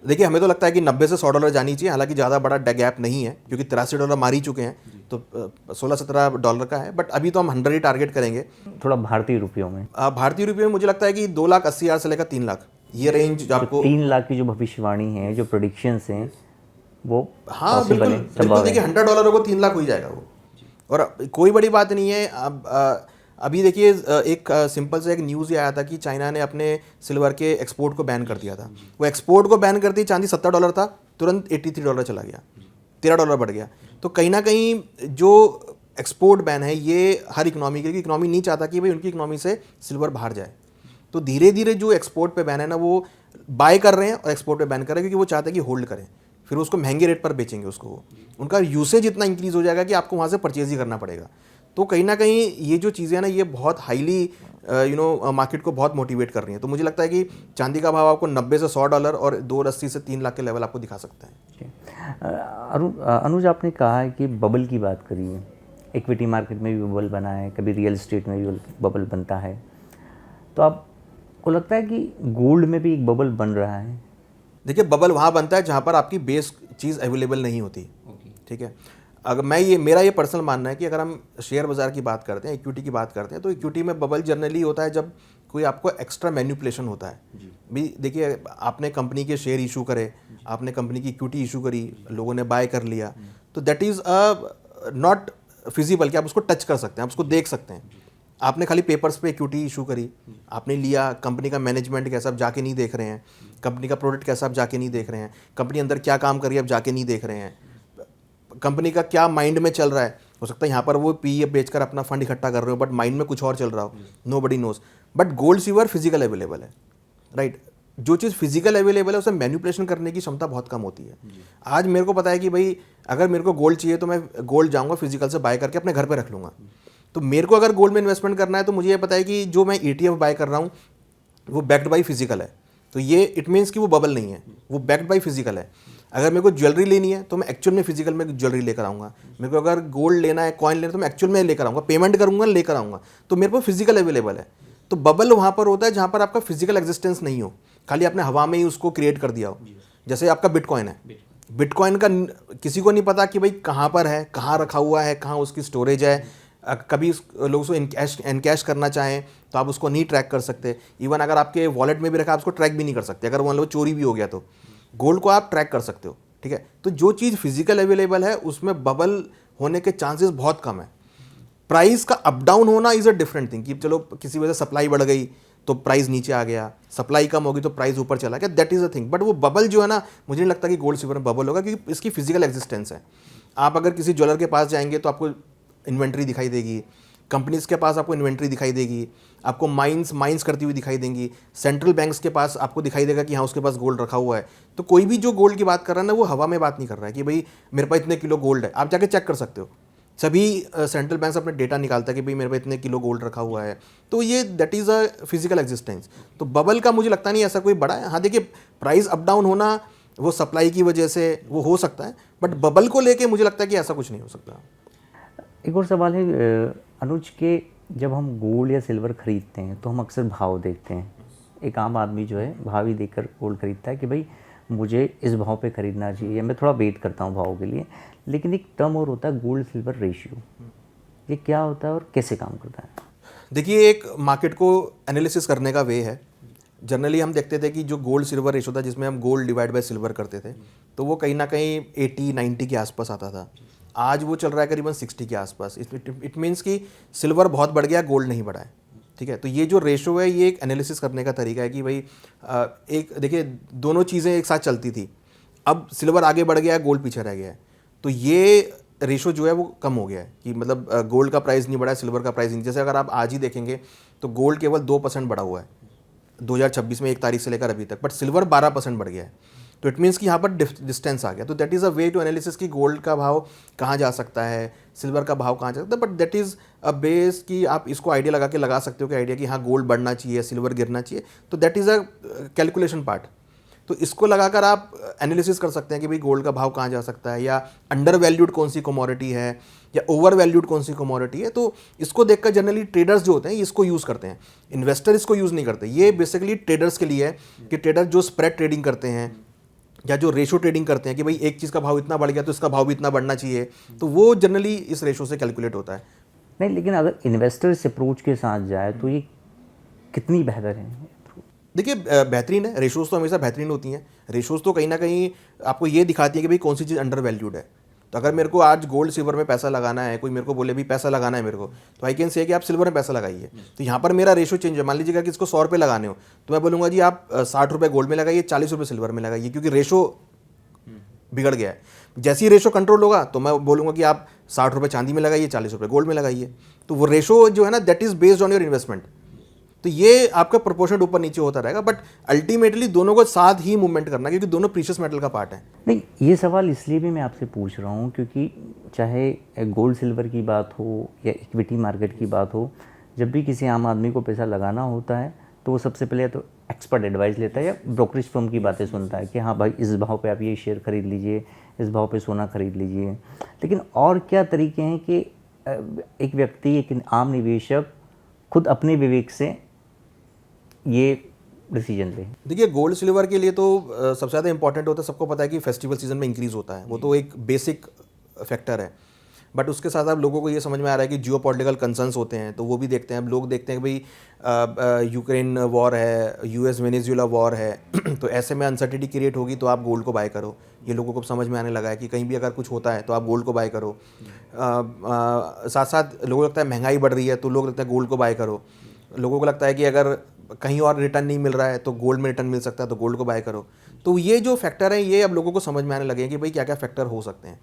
देखिए हमें तो लगता है कि 90 से $100 जानी चाहिए, हालांकि ज़्यादा बड़ा गैप नहीं है क्योंकि $83 मार ही चुके हैं, तो $16-17 का है। बट अभी तो हम 100 ही टारगेट करेंगे। थोड़ा भारतीय रुपयों में? भारतीय रुपये में मुझे लगता है कि 2,80,000 से लेकर 3 लाख ये रेंज आपको। 3 लाख की जो भविष्यवाणी है, जो प्रोडिक्शंस हैं वो हाँ बिल्कुल देखिए $100 को 3 लाख हो ही जाएगा वो, और कोई बड़ी बात नहीं है। अब अभी देखिए एक सिंपल से एक न्यूज़ ये आया था कि चाइना ने अपने सिल्वर के एक्सपोर्ट को बैन कर दिया था। वो एक्सपोर्ट को बैन करती चांदी $70 था, तुरंत $83 चला गया। $13 बढ़ गया। तो कहीं ना कहीं जो एक्सपोर्ट बैन है ये हर इकोनॉमी के, इकोनॉमी नहीं चाहता कि भाई उनकी इकोनॉमी से सिल्वर बाहर जाए। तो धीरे धीरे जो एक्सपोर्ट पे बैन है ना वो बाय कर रहे हैं और एक्सपोर्ट पे बैन कर रहे हैं, क्योंकि वो चाहते हैं कि होल्ड करें, फिर उसको महंगे रेट पर बेचेंगे उसको। वो उनका यूसेज इतना इंक्रीज हो जाएगा कि आपको वहाँ से परचेज ही करना पड़ेगा। तो कहीं ना कहीं ये जो चीज़ें हैं ना ये बहुत हाईली मार्केट को बहुत मोटिवेट कर रही हैं। तो मुझे लगता है कि चांदी का भाव आपको 90 से $100 और 280 से 3 लाख के लेवल आपको दिखा सकता है। अनुज, आपने कहा है कि बबल की बात करी है, इक्विटी मार्केट में भी बबल बना है, कभी रियल एस्टेट में भी बबल बनता है, तो आपको लगता है कि गोल्ड में भी एक बबल बन रहा है? देखिए, बबल वहाँ बनता है जहाँ पर आपकी बेस चीज़ अवेलेबल नहीं होती। ठीक है, अगर मेरा ये पर्सनल मानना है कि अगर हम शेयर बाज़ार की बात करते हैं, इक्विटी की बात करते हैं, तो इक्विटी में बबल जनरली होता है जब कोई आपको एक्स्ट्रा मैनिपुलेशन होता है। भी देखिए, आपने कंपनी के शेयर इशू करे, आपने कंपनी की इक्विटी इशू करी, लोगों ने बाय कर लिया, तो दैट इज़ नॉट फिजिबल कि आप उसको टच कर सकते हैं, आप उसको देख सकते हैं। आपने खाली पेपर्स पे इक्विटी इशू करी, आपने लिया, कंपनी का मैनेजमेंट कैसा आप जाके नहीं देख रहे हैं, कंपनी का प्रोडक्ट कैसा आप जाके नहीं देख रहे हैं, कंपनी अंदर क्या काम कर रही है आप जाके नहीं देख रहे हैं, कंपनी का क्या माइंड में चल रहा है। हो सकता है यहाँ पर वो पीए बेचकर अपना फंड इकट्ठा कर रहे हो, बट माइंड में कुछ और चल रहा हो, nobody knows. But gold silver physical available है, राइट। जो चीज़ फिजिकल अवेलेबल है उसे मैनिपुलेशन करने की क्षमता बहुत कम होती है। आज मेरे को पता है कि भाई अगर मेरे को गोल्ड चाहिए तो मैं गोल्ड जाऊँगा फिजिकल से बाय करके अपने घर पर रख लूँगा। तो मेरे को अगर गोल्ड में इन्वेस्टमेंट करना है तो मुझे ये पता है कि जो मैं ETF बाय कर रहा हूँ वो बैक्ड बाई फिजिकल है। तो ये इट मीन्स कि वो बबल नहीं है, वो बैक्ड बाई फिजिकल है। अगर मेरे को ज्वेलरी लेनी है तो मैं एक्चुअल में फिजिकल में ज्वेलरी लेकर आऊँगा। मेरे को अगर गोल्ड लेना है, कॉइन लेना है, तो मैं एक्चुअल में लेकर आऊँगा, पेमेंट करूँगा, लेकर आऊँगा। तो मेरे को फिजिकल अवेलेबल है। तो बबल वहाँ पर होता है जहाँ पर आपका फिजिकल एग्जिस्टेंस नहीं हो, खाली आपने हवा में ही उसको क्रिएट कर दिया हो। जैसे आपका बिटकॉइन है, बिटकॉइन का किसी को नहीं पता कि भाई कहाँ पर है, कहाँ रखा हुआ है, कहाँ उसकी स्टोरेज है। कभी लोग उसको इनकैश करना चाहें तो आप उसको नहीं ट्रैक कर सकते। इवन अगर आपके वॉलेट में भी रखा आप उसको ट्रैक भी नहीं कर सकते। अगर मान लो चोरी भी हो गया तो गोल्ड को आप ट्रैक कर सकते हो। ठीक है, तो जो चीज़ फिजिकल अवेलेबल है उसमें बबल होने के चांसेस बहुत कम है। प्राइस का अप डाउन होना इज़ अ डिफरेंट थिंग कि चलो किसी वजह से सप्लाई बढ़ गई तो प्राइस नीचे आ गया, सप्लाई कम होगी तो प्राइस ऊपर चला गया, that is a thing. But वो बबल जो है ना, मुझे नहीं लगता कि गोल्ड सिल्वर में बबल होगा, क्योंकि इसकी फिजिकल एग्जिस्टेंस है। आप अगर किसी ज्वेलर के पास जाएंगे तो आपको इन्वेंट्री दिखाई देगी, कंपनीज के पास आपको इन्वेंट्री दिखाई देगी, आपको माइंस करती हुई दिखाई देंगी, सेंट्रल बैंक्स के पास आपको दिखाई देगा कि हाँ उसके पास गोल्ड रखा हुआ है। तो कोई भी जो गोल्ड की बात कर रहा है ना वो हवा में बात नहीं कर रहा है कि भाई मेरे पास इतने किलो गोल्ड है। आप जाके चेक कर सकते हो, सभी सेंट्रल बैंक्स अपने डेटा निकालता है कि भाई मेरे पास इतने किलो गोल्ड रखा हुआ है। तो ये that is a physical existence. तो बबल का मुझे लगता नहीं ऐसा कोई बड़ा है। हाँ देखिए, प्राइस अप डाउन होना वो सप्लाई की वजह से वो हो सकता है, बट बबल को लेके मुझे लगता है कि ऐसा कुछ नहीं हो सकता। एक और सवाल है अनुज के, जब हम गोल्ड या सिल्वर खरीदते हैं तो हम अक्सर भाव देखते हैं। एक आम आदमी जो है भाव ही देखकर गोल्ड खरीदता है कि भाई मुझे इस भाव पे खरीदना चाहिए, या मैं थोड़ा वेट करता हूँ भाव के लिए। लेकिन एक टर्म और होता है गोल्ड सिल्वर रेशियो, ये क्या होता है और कैसे काम करता है? देखिए, एक मार्केट को एनालिसिस करने का वे है। जनरली हम देखते थे कि जो गोल्ड सिल्वर रेशो था जिसमें हम गोल्ड डिवाइड बाय सिल्वर करते थे, तो वो कहीं ना कहीं 80-90 के आसपास आता था। आज वो चल रहा है करीबन 60 के आसपास। इट मीन्स कि सिल्वर बहुत बढ़ गया, गोल्ड नहीं बढ़ा है। ठीक है, तो ये जो रेशो है ये एक एनालिसिस करने का तरीका है कि भाई एक देखिए दोनों चीज़ें एक साथ चलती थी, अब सिल्वर आगे बढ़ गया है, गोल्ड पीछे रह गया है। तो ये रेशो जो है वो कम हो गया है कि मतलब गोल्ड का प्राइस नहीं बढ़ा है, सिल्वर का प्राइस नहीं। जैसे अगर आप आज ही देखेंगे तो गोल्ड केवल 2% बढ़ा हुआ है 2026 में 1 तारीख से लेकर अभी तक, बट सिल्वर 12% बढ़ गया है। तो इट मीन्स कि यहाँ पर डिस्टेंस आ गया। तो that is a way to analysis कि गोल्ड का भाव कहाँ जा सकता है, सिल्वर का भाव कहाँ जा सकता है। But that is a base कि आप इसको आइडिया लगा के लगा सकते हो कि आइडिया कि हाँ गोल्ड बढ़ना चाहिए, सिल्वर गिरना चाहिए। तो that is a calculation part. तो इसको लगाकर आप एनालिसिस कर सकते हैं कि भाई गोल्ड का भाव कहाँ जा सकता है, या अंडर वैल्यूड कौन सी कमोडिटी है या ओवर वैल्यूड कौन सी कमोडिटी है। तो इसको देखकर जनरली ट्रेडर्स जो होते हैं इसको यूज़ करते हैं, इन्वेस्टर इसको यूज़ नहीं करते। ये बेसिकली ट्रेडर्स के लिए है कि ट्रेडर जो स्प्रेड ट्रेडिंग करते हैं या जो रेशो ट्रेडिंग करते हैं कि भाई एक चीज़ का भाव इतना बढ़ गया तो इसका भाव भी इतना बढ़ना चाहिए, तो वो जनरली इस रेशो से कैलकुलेट होता है। नहीं, लेकिन अगर इन्वेस्टर इस अप्रोच के साथ जाए तो ये कितनी बेहतर है? देखिए, बेहतरीन है। रेशोज़ तो हमेशा बेहतरीन होती हैं। रेशोज़ तो कहीं ना कहीं आपको ये दिखाती है कि भाई कौन सी चीज़ अंडर वैल्यूड है। तो अगर मेरे को आज गोल्ड सिल्वर में पैसा लगाना है, कोई मेरे को बोले भी पैसा लगाना है मेरे को, तो आई कैन से कि आप सिल्वर में पैसा लगाइए। तो यहाँ पर मेरा रेशो चेंज है। मान लीजिएगा कि इसको 100 रुपये लगाने हो तो मैं बोलूँगा जी आप 60 रुपये गोल्ड में लगाइए, 40 रुपये सिल्वर में लगाइए, क्योंकि रेशो बिगड़ गया है। जैसे ही रेशो कंट्रोल होगा तो मैं बोलूँगा कि आप 60 रुपये चांदी में लगाइए, 40 रुपये गोल्ड में लगाइए। तो वो रेशो जो है ना, that is based on your investment. तो ये आपका प्रोपोर्शन ऊपर नीचे होता रहेगा, बट अल्टीमेटली दोनों को साथ ही मूवमेंट करना, क्योंकि दोनों प्रीशियस मेटल का पार्ट है। नहीं, ये सवाल इसलिए भी मैं आपसे पूछ रहा हूँ क्योंकि चाहे गोल्ड सिल्वर की बात हो या इक्विटी मार्केट की बात हो, जब भी किसी आम आदमी को पैसा लगाना होता है तो वो सबसे पहले तो एक्सपर्ट एडवाइस लेता है या ब्रोकरेज फर्म की बातें सुनता है कि हाँ भाई, इस भाव पे आप ये शेयर खरीद लीजिए, इस भाव पे सोना खरीद लीजिए। लेकिन और क्या तरीके हैं कि एक व्यक्ति, एक आम निवेशक खुद अपने विवेक से ये डिसीजन ले? देखिए, गोल्ड सिल्वर के लिए तो सबसे ज़्यादा इंपॉर्टेंट होता है, सबको पता है कि फेस्टिवल सीजन में इंक्रीज़ होता है, वो तो एक बेसिक फैक्टर है। बट उसके साथ साथ लोगों को ये समझ में आ रहा है कि जियो पॉलिटिकल कंसर्न्स होते हैं, तो वो भी देखते हैं। अब लोग देखते हैं कि भाई यूक्रेन वॉर है, यूएस वेनेजुएला वॉर है तो ऐसे में अनसर्टिनिटी क्रिएट होगी तो आप गोल्ड को बाय करो। ये लोगों को समझ में आने लगा है कि कहीं भी अगर कुछ होता है तो आप गोल्ड को बाय करो। साथ साथ लोगों को लगता है महंगाई बढ़ रही है तो लोग लगता है गोल्ड को बाय करो। लोगों को लगता है कि अगर कहीं और रिटर्न नहीं मिल रहा है तो गोल्ड में रिटर्न मिल सकता है, तो गोल्ड को बाय करो। तो ये जो फैक्टर है, ये अब लोगों को समझ में आने लगे हैं कि भाई क्या क्या फैक्टर हो सकते हैं।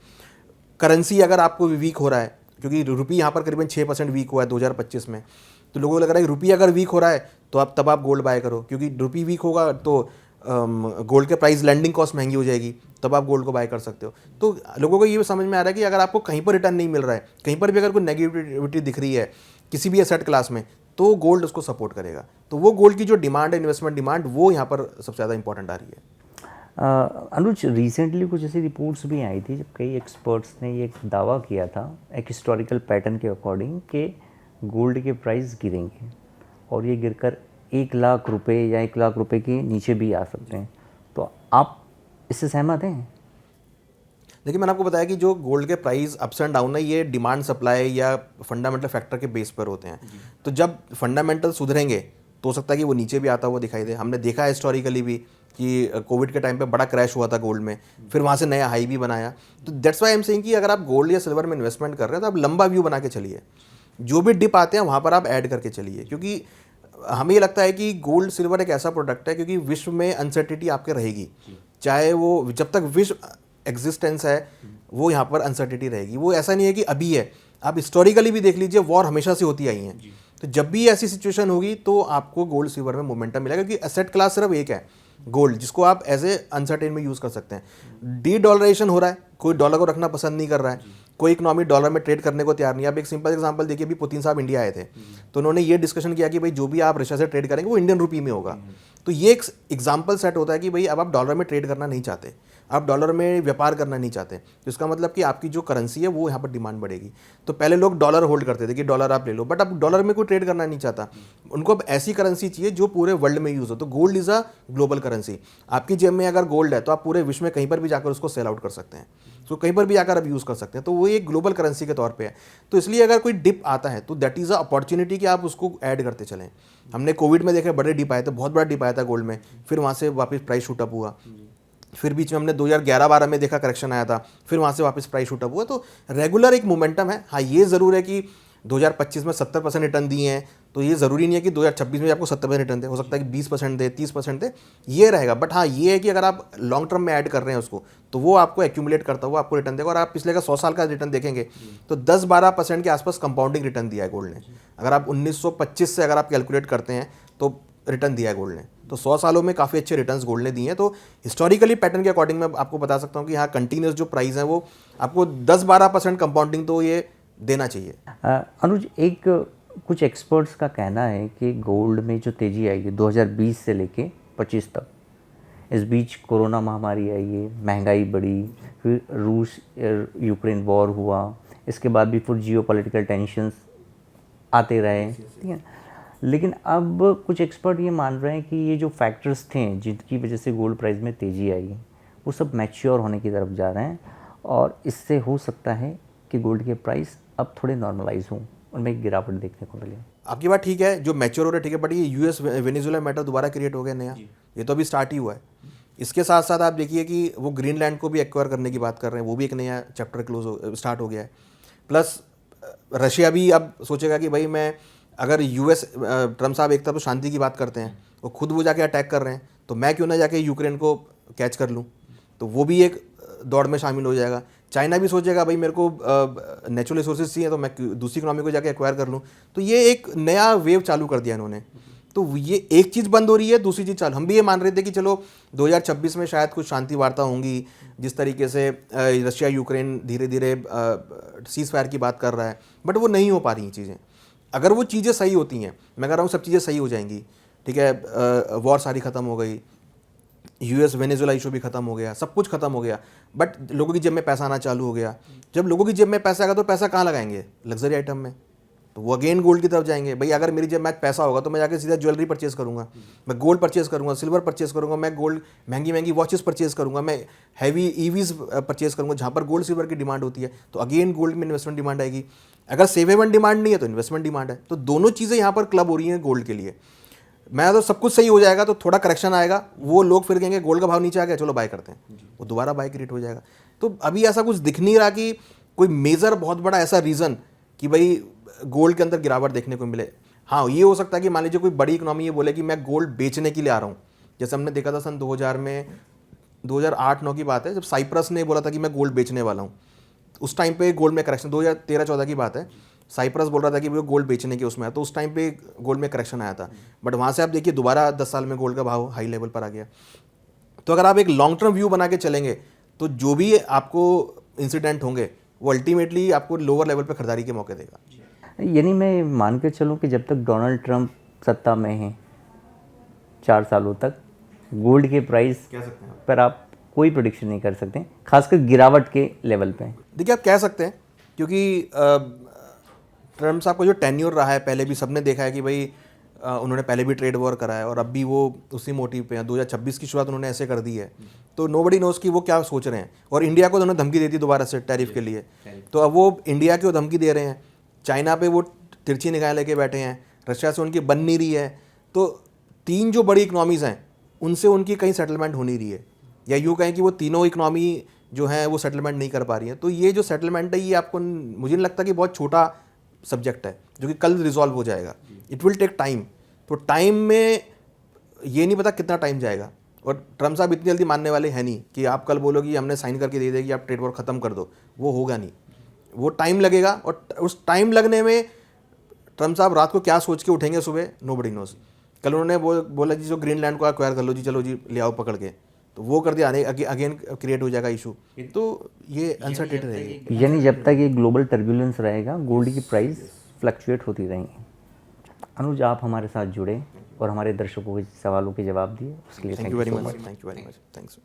करेंसी अगर आपको वीक हो रहा है, क्योंकि रुपी यहाँ पर करीबन 6% वीक हुआ है 2025 में, तो लोगों को लग रहा है कि रुपी अगर वीक हो रहा है तो आप तब आप गोल्ड बाय करो, क्योंकि रुपी वीक होगा तो गोल्ड के प्राइस, लैंडिंग कॉस्ट महंगी हो जाएगी, तब आप गोल्ड को बाय कर सकते हो। तो लोगों को ये समझ में आ रहा है कि अगर आपको कहीं पर रिटर्न नहीं मिल रहा है, कहीं पर भी अगर कोई नेगेटिविटी दिख रही है किसी भी एसेट क्लास में, तो गोल्ड उसको सपोर्ट करेगा। तो वो गोल्ड की जो डिमांड है, इन्वेस्टमेंट डिमांड, वो यहाँ पर सबसे ज़्यादा इंपॉर्टेंट आ रही है। अनुज, रिसेंटली कुछ ऐसी रिपोर्ट्स भी आई थी जब कई एक्सपर्ट्स ने ये दावा किया था एक हिस्टोरिकल पैटर्न के अकॉर्डिंग कि गोल्ड के प्राइस गिरेंगे और ये गिरकर 1 लाख रुपए या 1 लाख रुपए के नीचे भी आ सकते हैं। तो आप इससे सहमत हैं? देखिए, मैंने आपको बताया कि जो गोल्ड के प्राइस अप्स एंड डाउन है, ये डिमांड सप्लाई या फंडामेंटल फैक्टर के बेस पर होते हैं। तो जब फंडामेंटल सुधरेंगे तो हो सकता है कि वो नीचे भी आता हुआ दिखाई दे। हमने देखा है हिस्टोरिकली भी कि कोविड के टाइम पे बड़ा क्रैश हुआ था गोल्ड में, फिर वहाँ से नया हाई भी बनाया। तो that's why I am saying कि अगर आप गोल्ड या सिल्वर में इन्वेस्टमेंट कर रहे हैं तो आप लंबा व्यू बना के चलिए। जो भी डिप आते हैं वहाँ पर आप ऐड करके चलिए, क्योंकि हमें ये लगता है कि गोल्ड सिल्वर एक ऐसा प्रोडक्ट है, क्योंकि विश्व में अनसर्टिनिटी आपके रहेगी, चाहे वो जब तक विश्व एग्जिस्टेंस है वो यहाँ पर अनसर्टिनिटी रहेगी। वो ऐसा नहीं है कि अभी है, आप हिस्टोरिकली भी देख लीजिए, वॉर हमेशा से होती आई हैं। तो जब भी ऐसी सिचुएशन होगी तो आपको गोल्ड सिल्वर में मोमेंटम मिलेगा, क्योंकि एसेट क्लास सिर्फ एक है गोल्ड, जिसको आप एज ए अनसर्टेन में यूज़ कर सकते हैं। डी डॉलराइजेशन हो रहा है, कोई डॉलर को रखना पसंद नहीं कर रहा है, कोई इकोनॉमी डॉलर में ट्रेड करने को तैयार नहीं है। आप एक सिंपल एग्जांपल देखिए, अभी पुतिन साहब इंडिया आए थे तो उन्होंने ये डिस्कशन किया कि भाई जो भी आप रशिया से ट्रेड करेंगे वो इंडियन रुपी में होगा। तो ये एक एग्जाम्पल सेट होता है कि भाई अब आप डॉलर में ट्रेड करना नहीं चाहते, आप डॉलर में व्यापार करना नहीं चाहते, तो इसका मतलब कि आपकी जो करेंसी है वो यहाँ पर डिमांड बढ़ेगी। तो पहले लोग डॉलर होल्ड करते थे कि डॉलर आप ले लो, बट अब डॉलर में कोई ट्रेड करना नहीं चाहता, उनको अब ऐसी करेंसी चाहिए जो पूरे वर्ल्ड में यूज़ हो। तो gold is a global currency. आपकी जेब में अगर गोल्ड है तो आप पूरे विश्व में कहीं पर भी जाकर उसको सेल आउट कर सकते हैं, तो कहीं पर भी जाकर आप यूज़ कर सकते हैं। तो वो एक ग्लोबल करेंसी के तौर पे है। तो इसलिए अगर कोई डिप आता है तो दैट इज़ अ अपॉर्चुनिटी कि आप उसको ऐड करते चलें। हमने कोविड में देखा, बड़े डिप आए थे, बहुत बड़ा डिप आया था गोल्ड में, फिर वहाँ से वापस प्राइस शूटअप हुआ। फिर बीच में हमने 2011-12 में देखा करेक्शन आया था, फिर वहाँ से वापस प्राइस शूटअप हुआ। तो रेगुलर एक मोमेंटम है। हाँ, ये ज़रूर है कि 2025 में 70% रिटर्न दिए हैं, तो ये ज़रूरी नहीं है कि 2026 में आपको 70% रिटर्न दे, हो सकता है कि 20% दे, 30% दे, ये रहेगा। बट हाँ, ये है कि अगर आप लॉन्ग टर्म में ऐड कर रहे हैं उसको, तो वो आपको एक्यूमुलेट करता हुआ आपको रिटर्न देगा। और आप पिछले का 100 साल का रिटर्न देखेंगे तो 10-12% के आसपास कंपाउंडिंग रिटर्न दिया है गोल्ड ने। अगर आप 1925 से अगर आप कैलकुलेट करते हैं तो रिटर्न दिया है गोल्ड ने, तो 100 सालों में काफ़ी अच्छे रिटर्न्स गोल्ड ने दिए हैं। तो हिस्टोरिकली पैटर्न के अकॉर्डिंग मैं आपको बता सकता हूँ कि हाँ, कंटिन्यूस जो प्राइस है वो आपको 10-12% कंपाउंडिंग तो ये देना चाहिए। अनुज, एक कुछ एक्सपर्ट्स का कहना है कि गोल्ड में जो तेज़ी आई है 2020 से लेके 25 तक, इस बीच कोरोना महामारी आई है, महंगाई बढ़ी, फिर रूस यूक्रेन वॉर हुआ, इसके बाद भी फिर जियोपॉलिटिकल टेंशन्स आते रहे, ठीक है। लेकिन अब कुछ एक्सपर्ट ये मान रहे हैं कि ये जो फैक्टर्स थे जिनकी वजह से गोल्ड प्राइस में तेज़ी आई वो सब मैच्योर होने की तरफ जा रहे हैं और इससे हो सकता है कि गोल्ड के प्राइस अब थोड़े नॉर्मलाइज हों, उनमें एक गिरावट देखने को मिले। आपकी बात ठीक है, जो मैच्योर हो रहा है ठीक है, बट ये यूएस वेनेजुएला मैटर दोबारा क्रिएट हो गया नया, ये तो अभी स्टार्ट ही हुआ है। इसके साथ साथ आप देखिए कि वो ग्रीनलैंड को भी एक्वायर करने की बात कर रहे हैं, वो भी एक नया चैप्टर स्टार्ट हो गया है। प्लस रशिया भी अब सोचेगा कि भाई मैं अगर यूएस ट्रम्प साहब एक तरफ तो शांति की बात करते हैं, वो खुद वो जाके अटैक कर रहे हैं, तो मैं क्यों ना जाके यूक्रेन को कैच कर लूँ। तो वो भी एक दौड़ में शामिल हो जाएगा। चाइना भी सोचेगा भाई मेरे को नेचुरल रिसोर्सेज चाहिए तो मैं दूसरी इकोनॉमी को जाके एक्वायर कर लूँ। तो ये एक नया वेव चालू कर दिया इन्होंने। तो ये एक चीज़ बंद हो रही है, दूसरी चीज़ चालू। हम भी ये मान रहे थे कि चलो 2026 में शायद कुछ शांति वार्ता होंगी, जिस तरीके से रशिया यूक्रेन धीरे धीरे सीज फायर की बात कर रहा है, बट वो नहीं हो पा रही चीज़ें। अगर वो चीज़ें सही होती हैं, मैं कह रहा हूँ सब चीज़ें सही हो जाएंगी, ठीक है, वॉर सारी ख़त्म हो गई, यूएस वेनेजुएला इशू भी खत्म हो गया, सब कुछ खत्म हो गया, बट लोगों की जेब में पैसा आना चालू हो गया। जब लोगों की जेब में पैसा आएगा तो पैसा कहाँ लगाएंगे? लग्जरी आइटम में। तो वो अगेन गोल्ड की तरफ जाएंगे। भाई अगर मेरी जेब में पैसा होगा तो मैं जाके सीधा ज्वेलरी परचेज करूंगा, मैं गोल्ड परचेज करूंगा, सिल्वर परचेज करूंगा, मैं गोल्ड महंगी महंगी वॉचेस परचेज करूंगा, मैं हैवी ईवीज परचेज करूंगा जहाँ पर गोल्ड सिल्वर की डिमांड होती है। तो अगेन गोल्ड में इन्वेस्टमेंट डिमांड आएगी। अगर सेव हेवन डिमांड नहीं है तो इन्वेस्टमेंट डिमांड है। तो दोनों चीज़ें यहाँ पर क्लब हो रही हैं गोल्ड के लिए। मैं तो सब कुछ सही हो जाएगा तो थोड़ा करेक्शन आएगा, वो लोग फिर कहेंगे गोल्ड का भाव नीचे आ गया, चलो बाय करते हैं, वो दोबारा बाय क्रिएट हो जाएगा। तो अभी ऐसा कुछ दिख नहीं रहा कि कोई मेजर बहुत बड़ा ऐसा रीज़न कि भाई गोल्ड के अंदर गिरावट देखने को मिले। हाँ, ये हो सकता है कि मान लीजिए कोई बड़ी इकोनॉमी ये बोले कि मैं गोल्ड बेचने के लिए आ रहा हूँ। जैसे हमने देखा था सन 2000 में, 2008-9 की बात है, जब साइप्रस ने बोला था कि मैं गोल्ड बेचने वाला हूँ। उस टाइम पे गोल्ड में करेक्शन, 2013-14 की बात है, साइप्रस बोल रहा था कि वो गोल्ड बेचने के उसमें है, तो उस टाइम पे गोल्ड में करेक्शन आया था। बट वहाँ से आप देखिए दोबारा 10 साल में गोल्ड का भाव हाई लेवल पर आ गया। तो अगर आप एक लॉन्ग टर्म व्यू बना के चलेंगे तो जो भी आपको इंसिडेंट होंगे वो अल्टीमेटली आपको लोअर लेवल पर खरीदारी के मौके देगा। यानी मैं मान के चलूँ कि जब तक डोनाल्ड ट्रंप सत्ता में हैं 4 सालों तक गोल्ड के प्राइस पर आप कोई प्रेडिक्शन नहीं कर सकते, खासकर गिरावट के लेवल पे। देखिए आप कह सकते हैं क्योंकि ट्रम्प साहब का जो टेन्योर रहा है, पहले भी सबने देखा है कि भाई उन्होंने पहले भी ट्रेड वॉर करा है और अब भी वो उसी मोटिव पे हैं। 2026 की शुरुआत उन्होंने ऐसे कर दी है, तो नोबडी नोस कि वो क्या सोच रहे हैं। और इंडिया को उन्होंने धमकी दे दी दोबारा से टैरिफ के लिए, तो अब वो इंडिया को धमकी दे रहे हैं। चाइना पे वो तिरछी निगाह लेके बैठे हैं, रशिया से उनकी बन नहीं रही है। तो 3 जो बड़ी इकनॉमीज़ हैं उनसे उनकी कहीं सेटलमेंट हो नहीं रही है, या यूँ कहें कि वो तीनों इकनॉमी जो हैं वो सेटलमेंट नहीं कर पा रही है। तो ये जो सेटलमेंट है ये आपको, मुझे नहीं लगता कि बहुत छोटा सब्जेक्ट है जो कि कल रिजॉल्व हो जाएगा। It will take time. तो टाइम में ये नहीं पता कितना टाइम जाएगा, और ट्रम्प साहब इतनी जल्दी मानने वाले हैं नहीं कि आप कल बोलोगे हमने साइन करके दे देगी आप ट्रेड वॉर ख़त्म कर दो, वो होगा नहीं, वो टाइम लगेगा। और उस टाइम लगने में ट्रम्प साहब रात को क्या सोच के उठेंगे सुबह, नोबडी नोज। कल उन्होंने बोला जी जो ग्रीनलैंड को एक्वायर कर लो जी, चलो जी ले आओ पकड़ के, तो वो कर दिया, अगेन क्रिएट हो जाएगा इशू। तो ये अनसर्टेनिटी रहेगी। यानी जब तक ये ग्लोबल टर्बुलेंस रहेगा गोल्ड की प्राइस फ्लक्चुएट होती रहेंगी। अनुज, आप हमारे साथ जुड़े और हमारे दर्शकों के सवालों के जवाब दिए, उसके लिए thank you very much. Thank you very much. Thanks.